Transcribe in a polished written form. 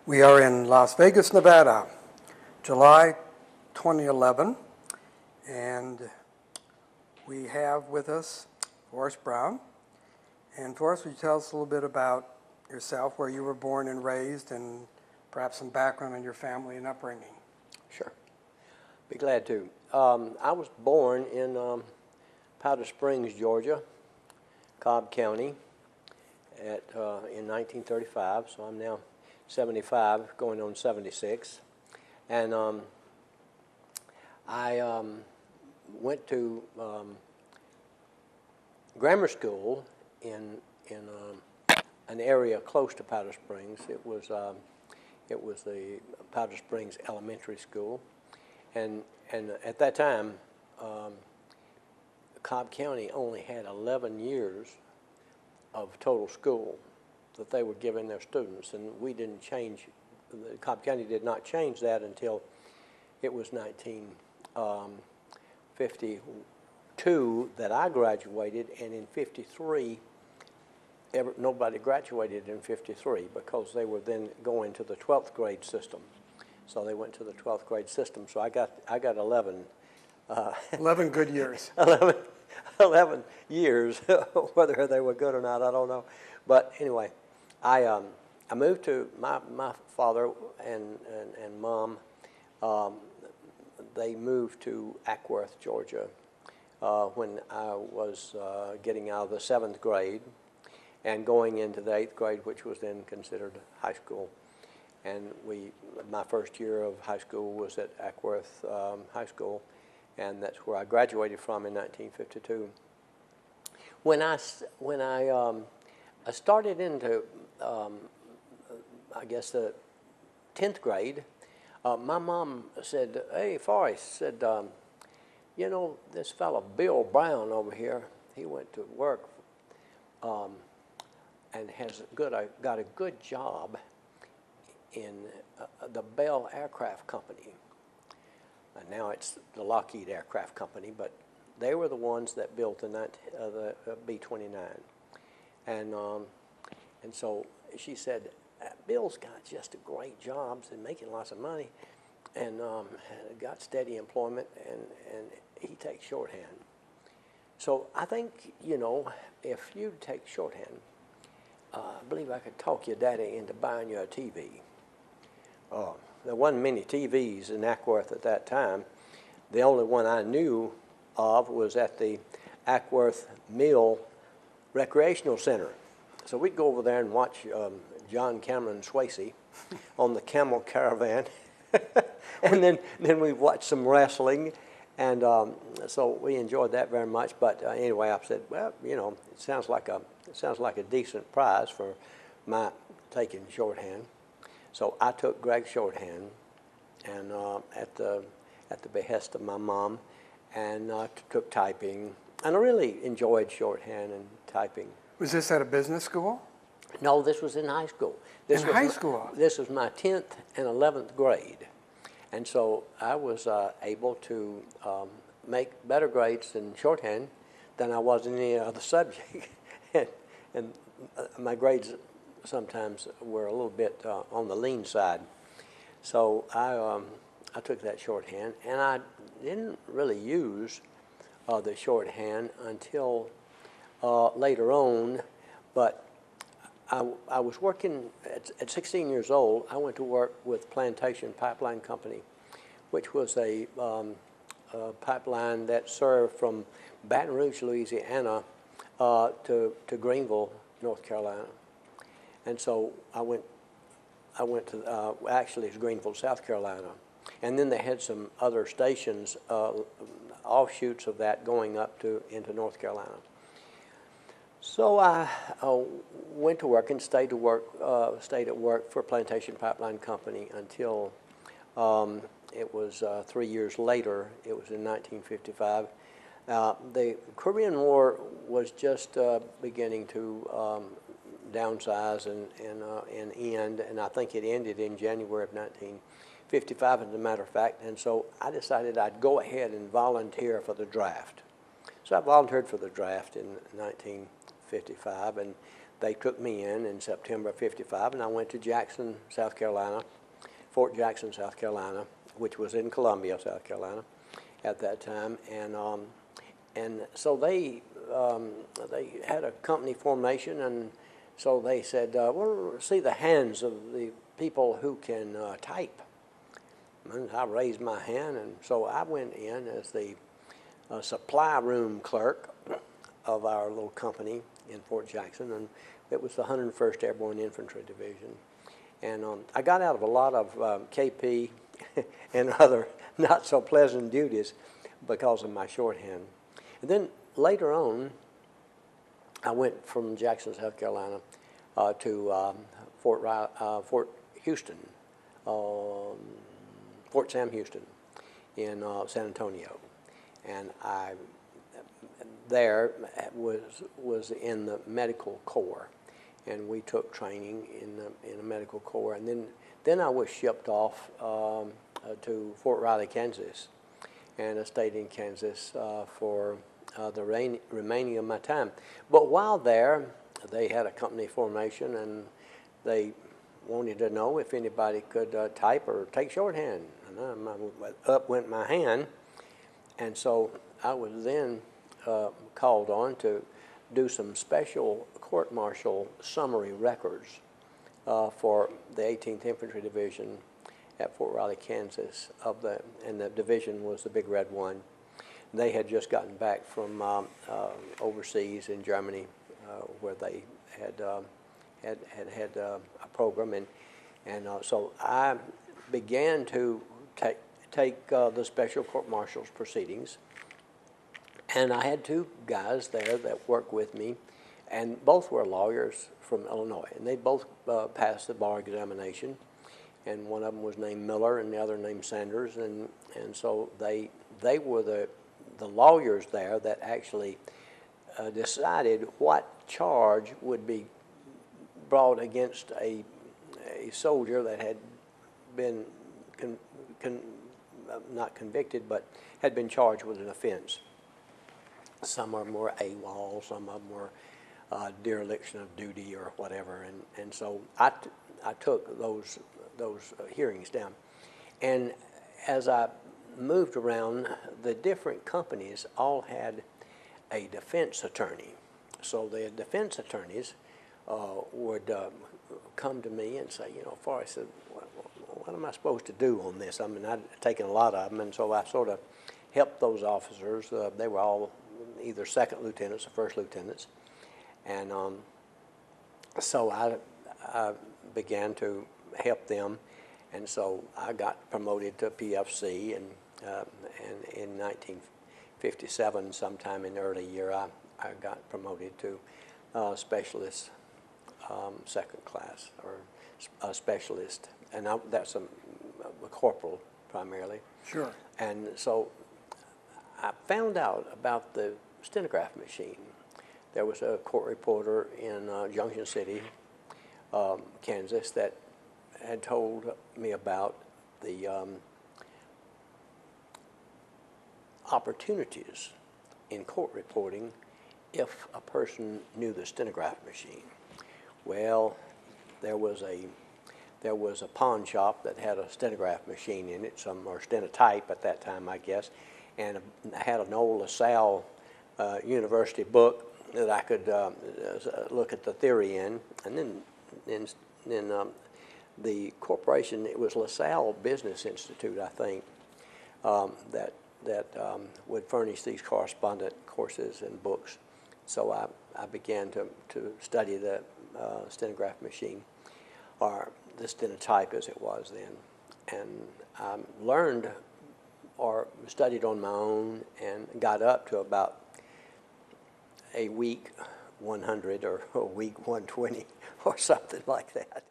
We are in Las Vegas, Nevada, July 2011, and we have with us Forrest Brown. And Forrest, would you tell us a little bit about yourself, where you were born and raised, and perhaps some background on your family and upbringing? Sure. Be glad to. I was born in Powder Springs, Georgia, Cobb County, in 1935, so I'm now 75, going on 76. And I went to grammar school in an area close to Powder Springs. It was the Powder Springs Elementary School, and at that time, Cobb County only had 11 years of total school that they were giving their students, and we didn't change. Cobb County did not change that until it was 1952 that I graduated, and in 53. Nobody graduated in 53 because they were then going to the 12th grade system. So they went to the 12th grade system. So I got 11. 11 good years. 11 years. Whether they were good or not, I don't know. But anyway, I moved to my father and mom. They moved to Ackworth, Georgia, when I was getting out of the 7th grade and going into the 8th grade, which was then considered high school. And my first year of high school was at Ackworth High School, and that's where I graduated from in 1952. When I started into, I guess, the 10th grade, my mom said, "Hey, Forrest," said, "you know, this fellow Bill Brown over here, he went to work and got a good job in the Bell Aircraft Company. And now it's the Lockheed Aircraft Company, but they were the ones that built the B-29. And so she said, Bill's got just a great job and making lots of money, and got steady employment, and he takes shorthand. So I think, you know, if you take shorthand, I believe I could talk your daddy into buying you a TV. There wasn't many TVs in Ackworth at that time. The only one I knew of was at the Ackworth Mill Recreational Center. So we'd go over there and watch John Cameron Swayze on the Camel Caravan. And then we'd watch some wrestling. And so we enjoyed that very much. But anyway, I said, well, you know, it sounds like a decent prize for my taking shorthand. So I took Greg's shorthand, and at the behest of my mom, and took typing. And I really enjoyed shorthand and typing. Was this at a business school? No, this was in high school. In high school? This was my 10th and 11th grade. And so I was able to make better grades in shorthand than I was in any other subject. and my grades sometimes were a little bit on the lean side. So I took that shorthand, and I didn't really use the shorthand until later on. But I was working at 16 years old. I went to work with Plantation Pipeline Company, which was a pipeline that served from Baton Rouge, Louisiana, to Greenville, North Carolina. And so I went to actually it's Greenville, South Carolina, and then they had some other stations, offshoots of that, going up into North Carolina. So I went to work and stayed at work for Plantation Pipeline Company until it was 3 years later. It was in 1955. The Korean War was just beginning to downsize and end, and I think it ended in January of 1955, as a matter of fact. And so I decided I'd go ahead and volunteer for the draft. So I volunteered for the draft in 1955, and they took me in September of '55, and I went to Jackson, South Carolina, Fort Jackson, South Carolina, which was in Columbia, South Carolina, at that time, and so they had a company formation, and so they said, "Well, see the hands of the people who can type." And I raised my hand, and so I went in as the supply room clerk of our little company in Fort Jackson, and it was the 101st Airborne Infantry Division. And I got out of a lot of KP and other not so pleasant duties because of my shorthand. And then later on, I went from Jackson, South Carolina, to Fort Houston, Fort Sam Houston in San Antonio, and I there was in the medical corps, and we took training in the medical corps, and then I was shipped off to Fort Riley, Kansas, and I stayed in Kansas for the remaining of my time. But while there, they had a company formation, and they wanted to know if anybody could type or take shorthand. And up went my hand, and so I was then called on to do some special court-martial summary records for the 18th Infantry Division at Fort Riley, Kansas, and the division was the Big Red One. They had just gotten back from overseas in Germany, where they had a program, and so I began to take the special court-martial's proceedings, and I had two guys there that worked with me, and both were lawyers from Illinois, and they both passed the bar examination, and one of them was named Miller and the other named Sanders, and so they were the lawyers there that actually decided what charge would be brought against a soldier that had been not convicted, but had been charged with an offense. Some of them were AWOL, some of them were dereliction of duty or whatever, and so I took those hearings down. And as I moved around, the different companies all had a defense attorney. So the defense attorneys would come to me and say, Forrest, what am I supposed to do on this? I mean, I'd taken a lot of them, and so I sort of helped those officers. They were all either second lieutenants or first lieutenants. And so I began to help them, and so I got promoted to PFC, and in 1957, sometime in the early year, I got promoted to specialist, second class, or a specialist, and that's a corporal primarily. Sure. And so I found out about the stenograph machine. There was a court reporter in Junction City, Kansas, that had told me about the opportunities in court reporting if a person knew the stenograph machine. Well, there was a pawn shop that had a stenograph machine in it, or stenotype at that time, I guess, and had an old LaSalle University book that I could look at the theory in, and then the corporation, it was LaSalle Business Institute, I think, that would furnish these correspondent courses and books. So I began to study the stenograph machine, or the stenotype as it was then, and I learned or studied on my own and got up to about a week 100 or a week 120 or something like that.